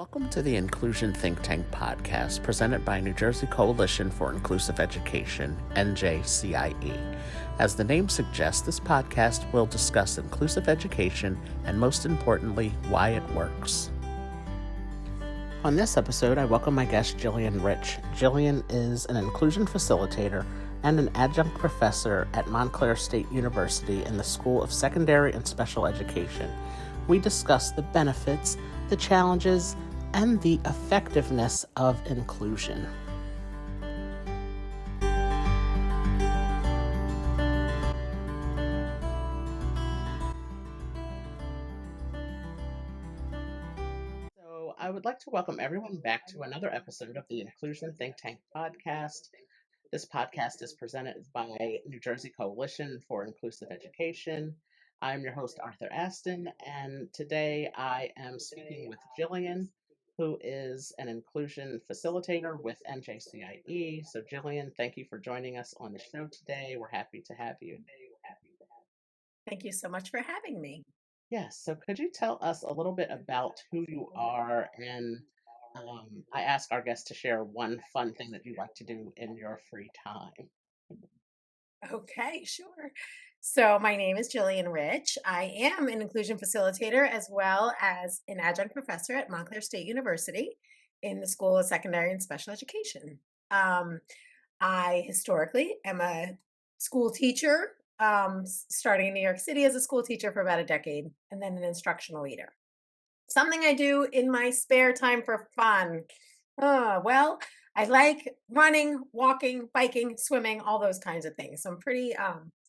Welcome to the Inclusion Think Tank podcast presented by New Jersey Coalition for Inclusive Education, NJCIE. As the name suggests, this podcast will discuss inclusive education and, most importantly, why it works. On this episode, I welcome my guest, Jillian Rich. Jillian is an inclusion facilitator and an adjunct professor at Montclair State University in the School of Secondary and Special Education. We discuss the benefits, the challenges, and the effectiveness of inclusion. So I would like to welcome everyone back to another episode of the Inclusion Think Tank podcast. This podcast is presented by New Jersey Coalition for Inclusive Education. I'm your host, Arthur Aston, and today I am speaking with Jillian, who is an inclusion facilitator with NJCIE. So Jillian, thank you for joining us on the show today. We're happy to have you. Thank you so much for having me. Yes, so could you tell us a little bit about who you are? And I ask our guests to share one fun thing that you like to do in your free time. Okay, sure. So, my name is Jillian Rich. I am an inclusion facilitator as well as an adjunct professor at Montclair State University in the School of Secondary and Special Education. Um, I historically am a school teacher, starting in New York City as a school teacher for about a decade, and then an instructional leader. Something I do in my spare time for fun. Well, I like running, walking, biking, swimming, all those kinds of things. So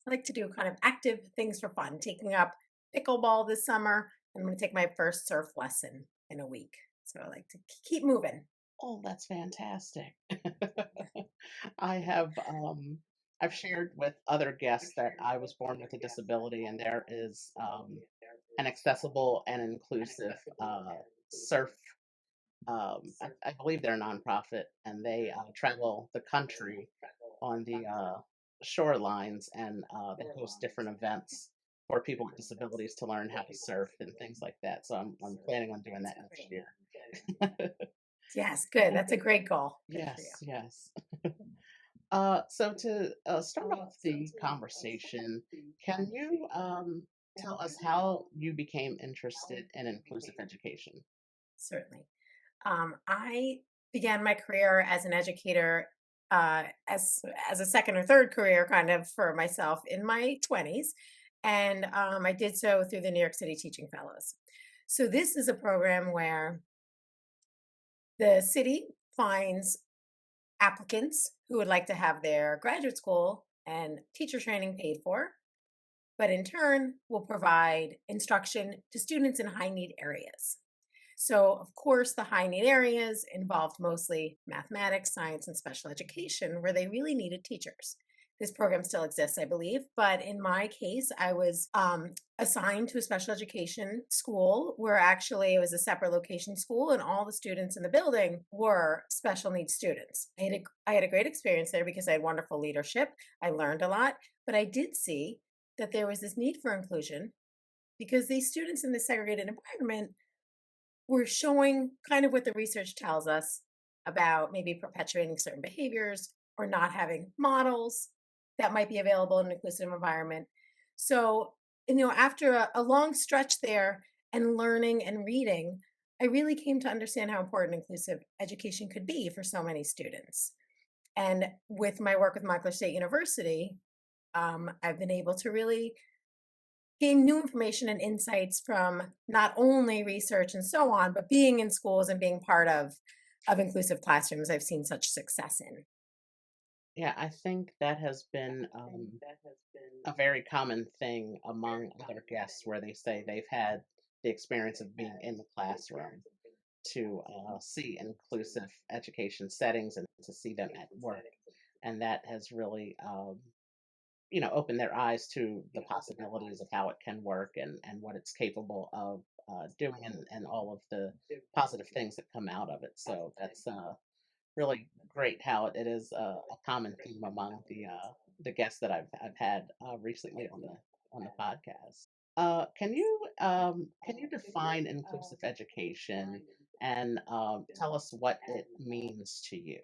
I like to do kind of active things for fun, taking up pickleball this summer. I'm going to take my first surf lesson in a week. So I like to keep moving. Oh, that's fantastic. I have I've shared with other guests that I was born with a disability, and there is an accessible and inclusive surf. I believe they're a nonprofit, and they travel the country on the shorelines, and they host different events for people with disabilities to learn how to surf and things like that. So I'm planning on doing that next year. Yes, good. That's a great goal. Good for you. Yes, yes. So to start off the conversation, can you tell us how you became interested in inclusive education? Certainly. I began my career as an educator uh, as as a second or third career, kind of for myself in my 20s, and I did so through the New York City Teaching Fellows. So this is a program where the city finds applicants who would like to have their graduate school and teacher training paid for, but in turn will provide instruction to students in high need areas. So, of course, the high need areas involved mostly mathematics, science, and special education, where they really needed teachers. This program still exists, I believe, but in my case, I was assigned to a special education school where actually it was a separate location school, and all the students in the building were special needs students. I had a great experience there because I had wonderful leadership. I learned a lot, but I did see that there was this need for inclusion because these students in this segregated environment we're showing kind of what the research tells us about maybe perpetuating certain behaviors or not having models that might be available in an inclusive environment. So, after a long stretch there and learning and reading, I really came to understand how important inclusive education could be for so many students. And with my work with Montclair State University, I've been able to really gain new information and insights from not only research and so on, but being in schools and being part of inclusive classrooms I've seen such success in. Yeah, I think that has been a very common thing among other guests where they say they've had the experience of being in the classroom to see inclusive education settings and to see them at work. And that has really, opened their eyes to the possibilities of how it can work and what it's capable of doing and all of the positive things that come out of it. So that's really great how it is a common theme among the guests that I've had recently on the podcast. Can you define inclusive education and tell us what it means to you.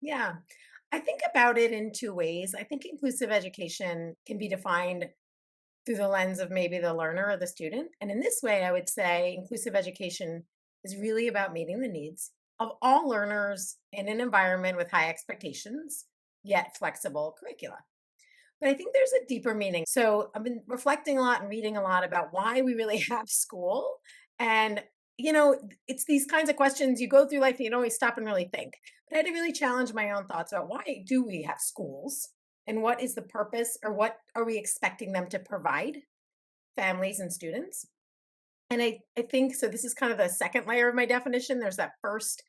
Yeah. I think about it in two ways. I think inclusive education can be defined through the lens of maybe the learner or the student. And in this way, I would say inclusive education is really about meeting the needs of all learners in an environment with high expectations, yet flexible curricula. But I think there's a deeper meaning. So I've been reflecting a lot and reading a lot about why we really have school. And, it's these kinds of questions you go through life and you don't always stop and really think. But I had to really challenge my own thoughts about why do we have schools and what is the purpose or what are we expecting them to provide families and students? And I think so. This is kind of the second layer of my definition. There's that first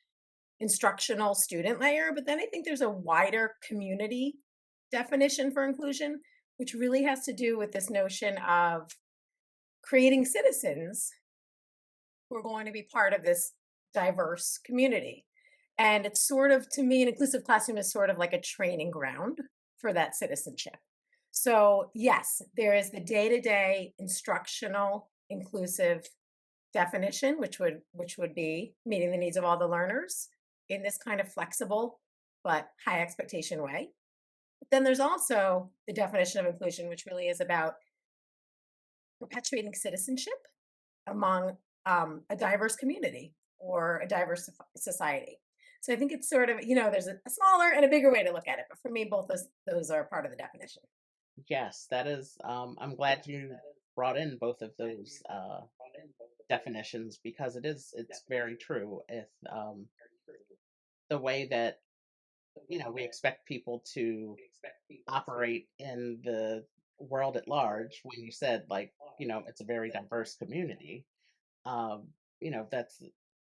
instructional student layer, but then I think there's a wider community definition for inclusion, which really has to do with this notion of creating citizens who are going to be part of this diverse community. And it's sort of, to me, an inclusive classroom is sort of like a training ground for that citizenship. So, yes, there is the day to day instructional inclusive definition, which would be meeting the needs of all the learners in this kind of flexible but high expectation way. But then there's also the definition of inclusion, which really is about perpetuating citizenship among a diverse community or a diverse society. So I think it's sort of, there's a smaller and a bigger way to look at it. But for me, both those are part of the definition. Yes, that is. I'm glad you brought in both of those definitions because it's very true. If the way that we expect people to operate in the world at large, when you said like it's a very diverse community, um,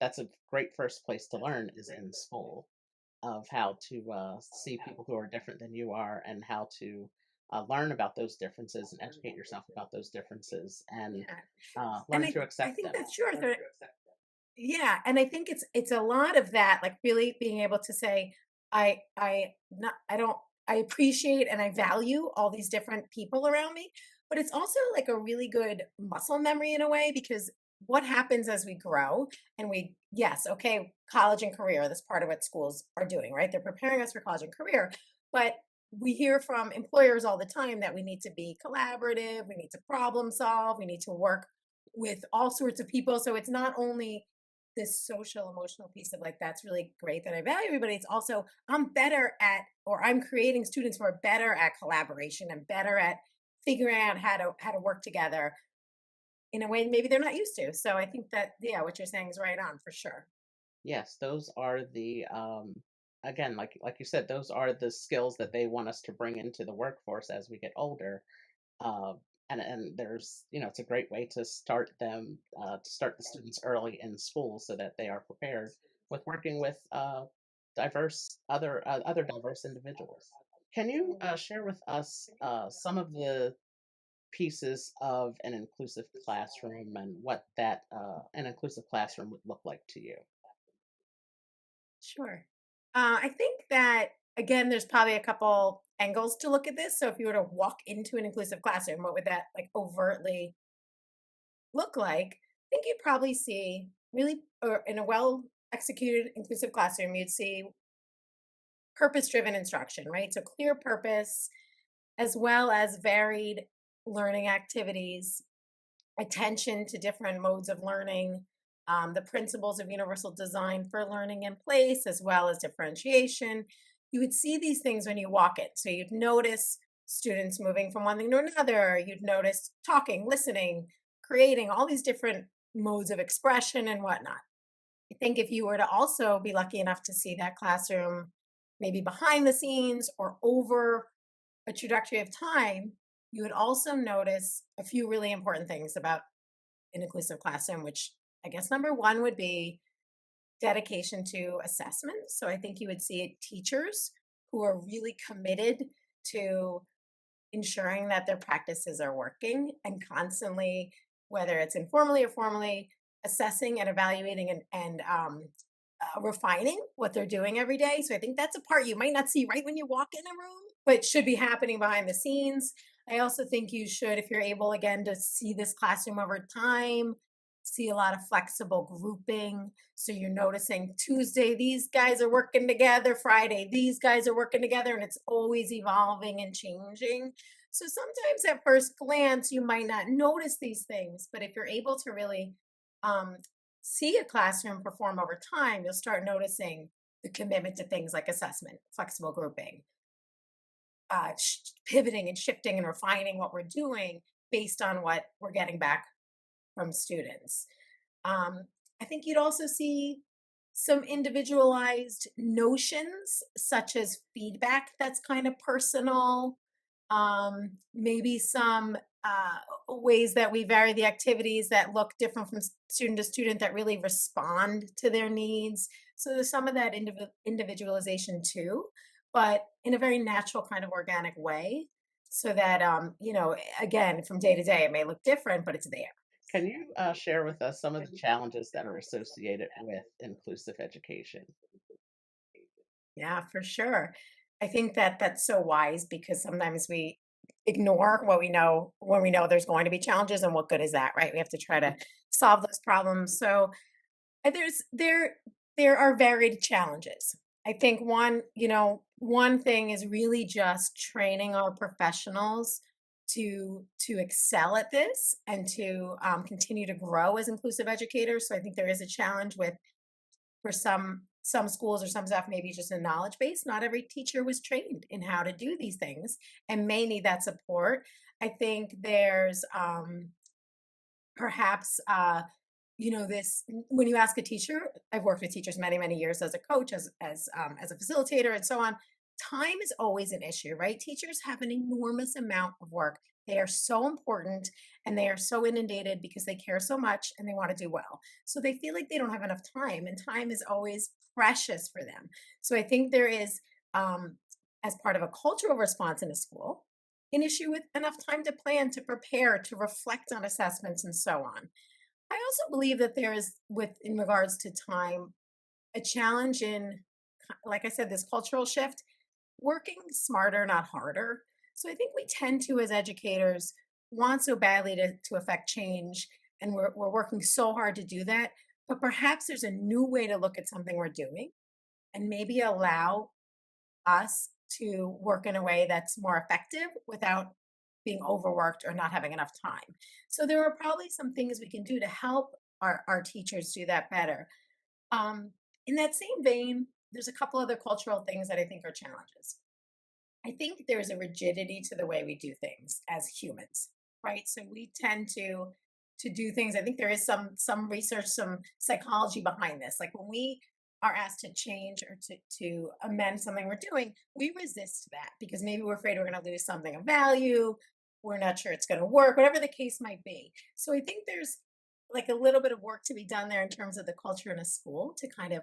that's a great first place to learn is in school of how to see people who are different than you are and how to learn about those differences and educate yourself about those differences and Yeah. And learn to I accept think them. that's true. Yeah, and I think it's a lot of that, like really being able to say, I don't I appreciate and I value all these different people around me, but it's also like a really good muscle memory in a way because what happens as we grow and yes, okay, college and career, that's part of what schools are doing, right? They're preparing us for college and career, but we hear from employers all the time that we need to be collaborative, we need to problem solve, we need to work with all sorts of people. So it's not only this social emotional piece of like that's really great that I value everybody. It's also I'm better at or I'm creating students who are better at collaboration and better at figuring out how to work together in a way maybe they're not used to. So I think that yeah, what you're saying is right on for sure. Yes, those are the again, like you said, those are the skills that they want us to bring into the workforce as we get older. Uh, and there's it's a great way to start them to start the students early in school so that they are prepared with working with diverse other diverse individuals. Can you share with us some of the pieces of an inclusive classroom and what that an inclusive classroom would look like to you? Sure. I think that again, there's probably a couple angles to look at this. So if you were to walk into an inclusive classroom, what would that like overtly look like? I think you'd probably see really, or in a well executed inclusive classroom, you'd see purpose driven instruction, right? So clear purpose, as well as varied learning activities, attention to different modes of learning, the principles of universal design for learning in place, as well as differentiation. You would see these things when you walk in. So you'd notice students moving from one thing to another. You'd notice talking, listening, creating all these different modes of expression and whatnot. I think if you were to also be lucky enough to see that classroom maybe behind the scenes or over a trajectory of time, you would also notice a few really important things about an inclusive classroom, which I guess number one would be dedication to assessment. So I think you would see teachers who are really committed to ensuring that their practices are working and constantly, whether it's informally or formally, assessing and evaluating and refining what they're doing every day. So I think that's a part you might not see right when you walk in a room, but should be happening behind the scenes. I also think you should, if you're able again to see this classroom over time, see a lot of flexible grouping. So you're noticing Tuesday, these guys are working together, Friday, these guys are working together, and it's always evolving and changing. So sometimes at first glance, you might not notice these things, but if you're able to really um, see a classroom perform over time, you'll start noticing the commitment to things like assessment, flexible grouping, pivoting and shifting and refining what we're doing based on what we're getting back from students. Um, I think you'd also see some individualized notions, such as feedback that's kind of personal, maybe some ways that we vary the activities that look different from student to student that really respond to their needs. So there's some of that individualization too, but in a very natural kind of organic way. So that, again, from day to day, it may look different, but it's there. Can you share with us some of the challenges that are associated with inclusive education? Yeah, for sure. I think that that's so wise because sometimes we ignore what we know when we know there's going to be challenges, and what good is that, right? We have to try to solve those problems. So there are varied challenges. I think one thing is really just training our professionals to excel at this and to continue to grow as inclusive educators. So I think there is a challenge with for some schools or some staff, maybe just a knowledge base. Not every teacher was trained in how to do these things and may need that support. I think there's perhaps this when you ask a teacher. I've worked with teachers many years as a coach, as a facilitator, and so on. Time is always an issue, right? Teachers have an enormous amount of work. They are so important, and they are so inundated because they care so much and they want to do well, so they feel like they don't have enough time, and time is always precious for them. So I think there is, um, as part of a cultural response in a school, an issue with enough time to plan, to prepare, to reflect on assessments, and so on. I also believe that there is, with in regards to time, a challenge in, like I said, this cultural shift, working smarter, not harder. So I think we tend to, as educators, want so badly to affect change, and we're working so hard to do that. But perhaps there's a new way to look at something we're doing and maybe allow us to work in a way that's more effective without being overworked or not having enough time. So there are probably some things we can do to help our teachers do that better. Um, in that same vein, there's a couple other cultural things that I think are challenges. I think there's a rigidity to the way we do things as humans, right? So we tend to do things. I think there is some research, some psychology behind this. Like when we are asked to change or to amend something we're doing, we resist that because maybe we're afraid we're going to lose something of value. We're not sure it's going to work, whatever the case might be. So I think there's like a little bit of work to be done there in terms of the culture in a school to kind of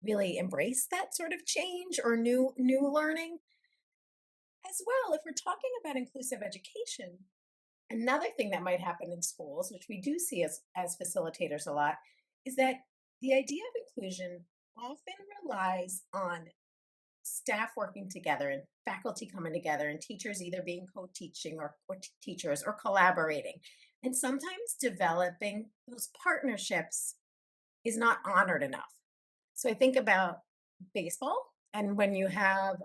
really embrace that sort of change or new learning. As well, if we're talking about inclusive education, another thing that might happen in schools, which we do see as facilitators a lot, is that the idea of inclusion often relies on staff working together and faculty coming together and teachers either being co-teaching or teachers or collaborating. And sometimes developing those partnerships is not honored enough. So I think about baseball, and when you have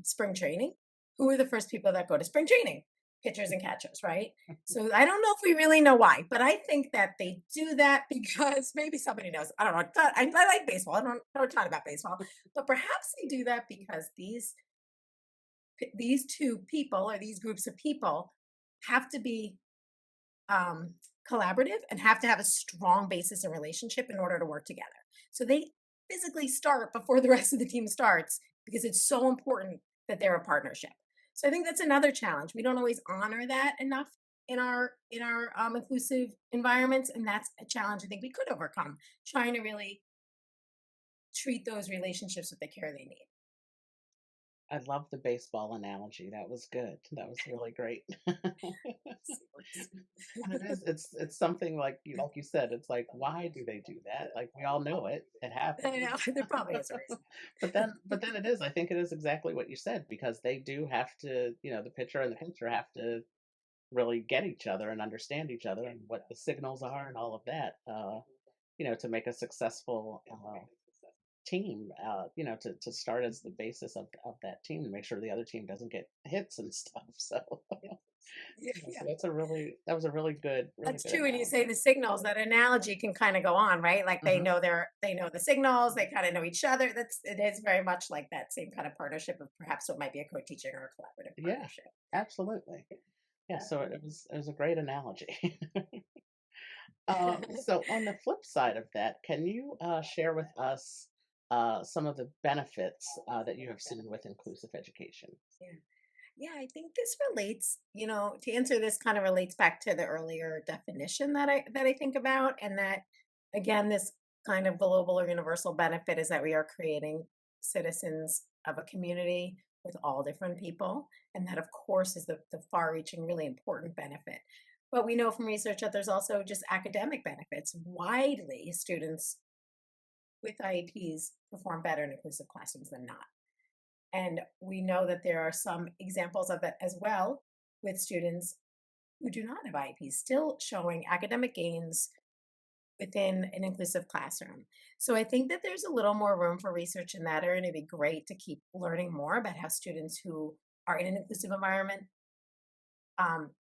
spring training, who are the first people that go to spring training? Pitchers and catchers, right? So I don't know if we really know why, but I think that they do that because maybe somebody knows. I don't know. I like baseball. I don't know a ton about baseball, but perhaps they do that because these two people or these groups of people have to be um, collaborative and have to have a strong basis in relationship in order to work together. So they physically start before the rest of the team starts because it's so important that they're a partnership. So I think that's another challenge. We don't always honor that enough in our inclusive environments, and that's a challenge I think we could overcome. Trying to really treat those relationships with the care they need. I love the baseball analogy. That was good. That was really great. Sports. And it is, it's something like you said, it's like, why do they do that? Like we all know it. It I happens. know there probably is a reason. But then it is, I think it is exactly what you said, because they do have to, the pitcher and the pitcher have to really get each other and understand each other and what the signals are and all of that, to make a successful team, to start as the basis of that team to make sure the other team doesn't get hits and stuff. So, Yeah, yeah, yeah. so that was a really That's good true. And you say analogy. the signals, that analogy can kind of go on, right? Like Hmm. they know the signals, they kind of know each other. It is very much like that same kind of partnership of perhaps what might be a co-teaching or a collaborative Yeah, partnership. absolutely. Yeah, so it was a great analogy. So on the flip side of that, can you share with us some of the benefits that you have seen with inclusive education? Yeah. Yeah, I think this relates, to answer this kind of relates back to the earlier definition that I think about, and that again, this kind of global or universal benefit is that we are creating citizens of a community with all different people. And that of course is the far reaching, really important benefit. But we know from research that there's also just academic benefits. Widely, students with IEPs perform better in inclusive classrooms than not. And we know that there are some examples of that as well with students who do not have IEPs, still showing academic gains within an inclusive classroom. So I think that there's a little more room for research in that area, and it'd be great to keep learning more about how students who are in an inclusive environment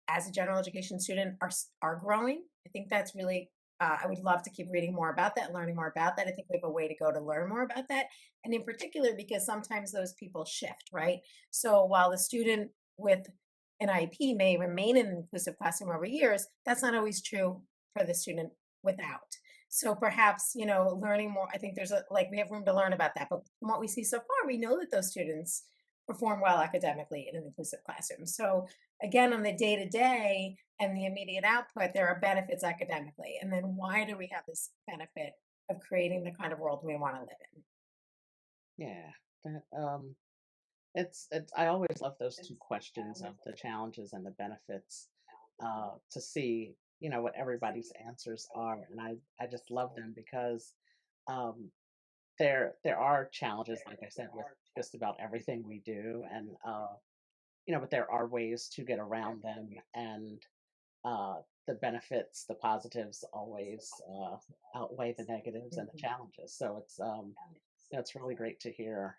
as a general education student are growing. I think that's really. I would love to keep reading more about that and learning more about that. I think we have a way to go to learn more about that, and in particular because sometimes those people shift, right? So while the student with an IEP may remain in an inclusive classroom over years, that's not always true for the student without. So perhaps learning more. I think there's we have room to learn about that. But from what we see so far, we know that those students perform well academically in an inclusive classroom. So again, on the day to day and the immediate output, there are benefits academically. And then why do we have this benefit of creating the kind of world we want to live in? Yeah, that it's I always love those two questions of the challenges and the benefits, to see what everybody's answers are, and I just love them because um, there are challenges, like I said, with just about everything we do, and but there are ways to get around them, and the benefits, the positives always outweigh the negatives and the Mhm. challenges. So it's really great to hear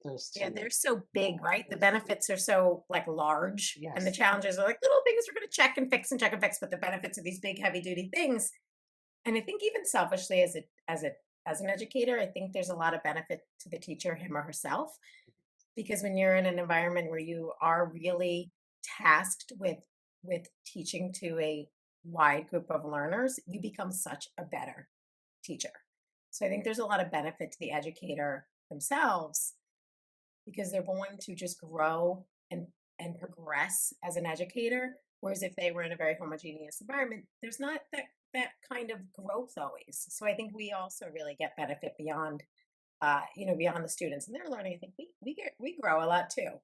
those Yeah, two. they're so big, right? The benefits are so large, and the Yes. challenges are like little things we're going to check and fix. But the benefits of these big, heavy duty things, and I think even selfishly, as an educator, I think there's a lot of benefit to the teacher, him or herself, because when you're in an environment where you are really tasked with teaching to a wide group of learners, you become such a better teacher. So I think there's a lot of benefit to the educator themselves because they're going to just grow and progress as an educator. Whereas if they were in a very homogeneous environment, there's not that kind of growth always. So I think we also really get benefit beyond beyond the students and their learning. I think we grow a lot too.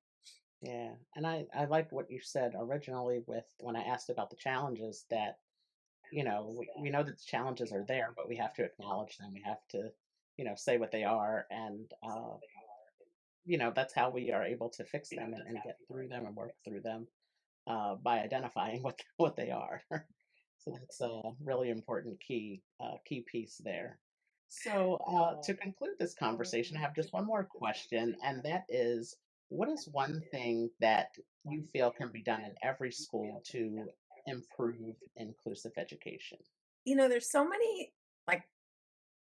Yeah, and I like what you said originally with when I asked about the challenges, that we know that the challenges are there, but we have to acknowledge them. We have to say what they are, and that's how we are able to fix them and get through them and work through them, by identifying what they are. So that's a really important key piece there. So to conclude this conversation, I have just one more question, and that is, what is one thing that you feel can be done in every school to improve inclusive education? There's so many like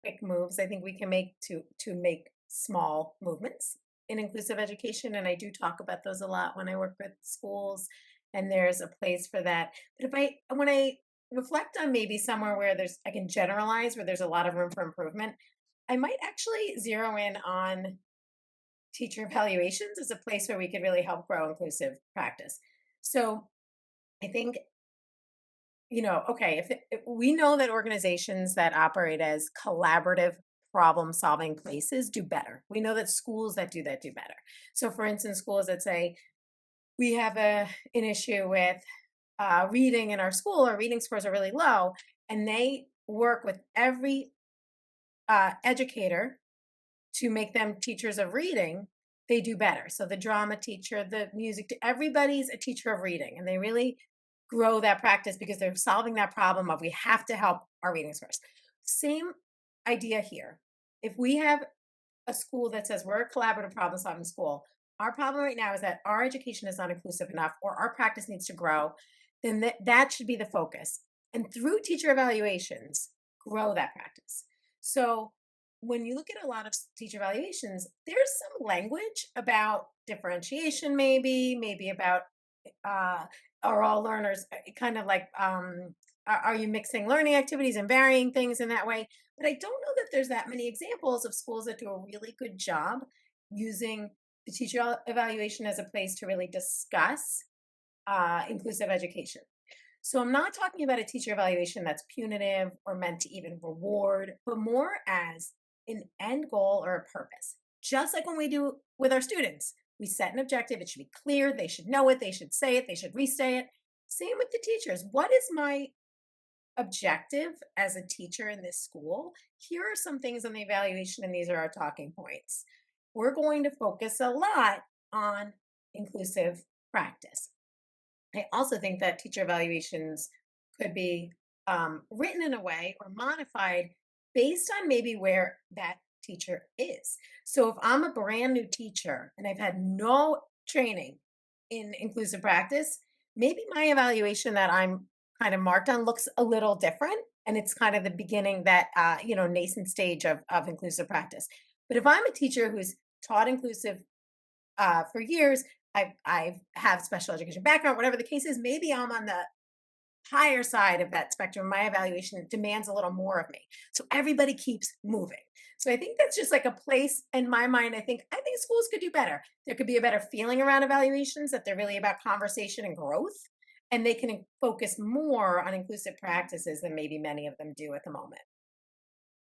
quick moves I think we can make to make small movements in inclusive education, and I do talk about those a lot when I work with schools, and there's a place for that. But if I when I reflect on maybe somewhere where there's I can generalize where there's a lot of room for improvement, I might actually zero in on teacher evaluations as a place where we could really help grow inclusive practice. So I think okay, if we know that organizations that operate as collaborative problem solving places do better. We know that schools that do better. So, for instance, schools that say we have an issue with reading in our school, our reading scores are really low, and they work with every educator to make them teachers of reading, they do better. So the drama teacher, the music, everybody's a teacher of reading, and they really grow that practice because they're solving that problem of we have to help our readings first. Same idea here. If we have a school that says we're a collaborative problem solving school, our problem right now is that our education is not inclusive enough or our practice needs to grow, then that should be the focus. And through teacher evaluations, grow that practice. So when you look at a lot of teacher evaluations, there's some language about differentiation, maybe about uh, are all learners kind of like are you mixing learning activities and varying things in that way? But I don't know that there's that many examples of schools that do a really good job using the teacher evaluation as a place to really discuss inclusive education. So I'm not talking about a teacher evaluation that's punitive or meant to even reward, but more as an end goal or a purpose. Just like when we do with our students, we set an objective, it should be clear, they should know it, they should say it, they should restate it. Same with the teachers. What is my objective as a teacher in this school? Here are some things on the evaluation, and these are our talking points. We're going to focus a lot on inclusive practice. I also think that teacher evaluations could be written in a way or modified based on maybe where that teacher is. So if I'm a brand new teacher and I've had no training in inclusive practice, maybe my evaluation that I'm kind of marked on looks a little different. And it's kind of the beginning that, nascent stage of inclusive practice. But if I'm a teacher who's taught inclusive for years, I have special education background, whatever the case is, maybe I'm on the higher side of that spectrum. My evaluation demands a little more of me. So everybody keeps moving. So I think that's just like a place in my mind. I think schools could do better. There could be a better feeling around evaluations that they're really about conversation and growth. And they can focus more on inclusive practices than maybe many of them do at the moment.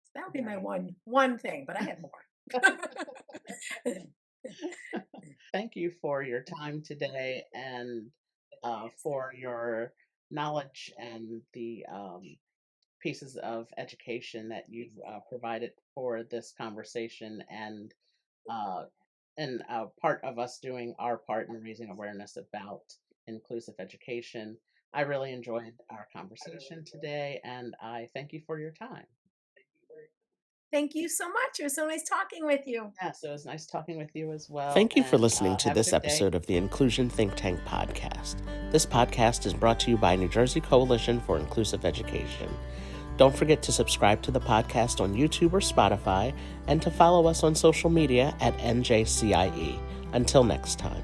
So that would be my Right. one thing, but I have more. Thank you for your time today and for your knowledge and the pieces of education that you've provided for this conversation uh, and part of us doing our part in raising awareness about inclusive education. I really enjoyed our conversation today, and I thank you for your time. Thank you so much. It was so nice talking with you. Yeah, so it was nice talking with you as well, Thank you for and listening to have a this good day. episode of the Inclusion Think Tank podcast. This podcast is brought to you by New Jersey Coalition for Inclusive Education. Don't forget to subscribe to the podcast on YouTube or Spotify and to follow us on social media at NJCIE. Until next time.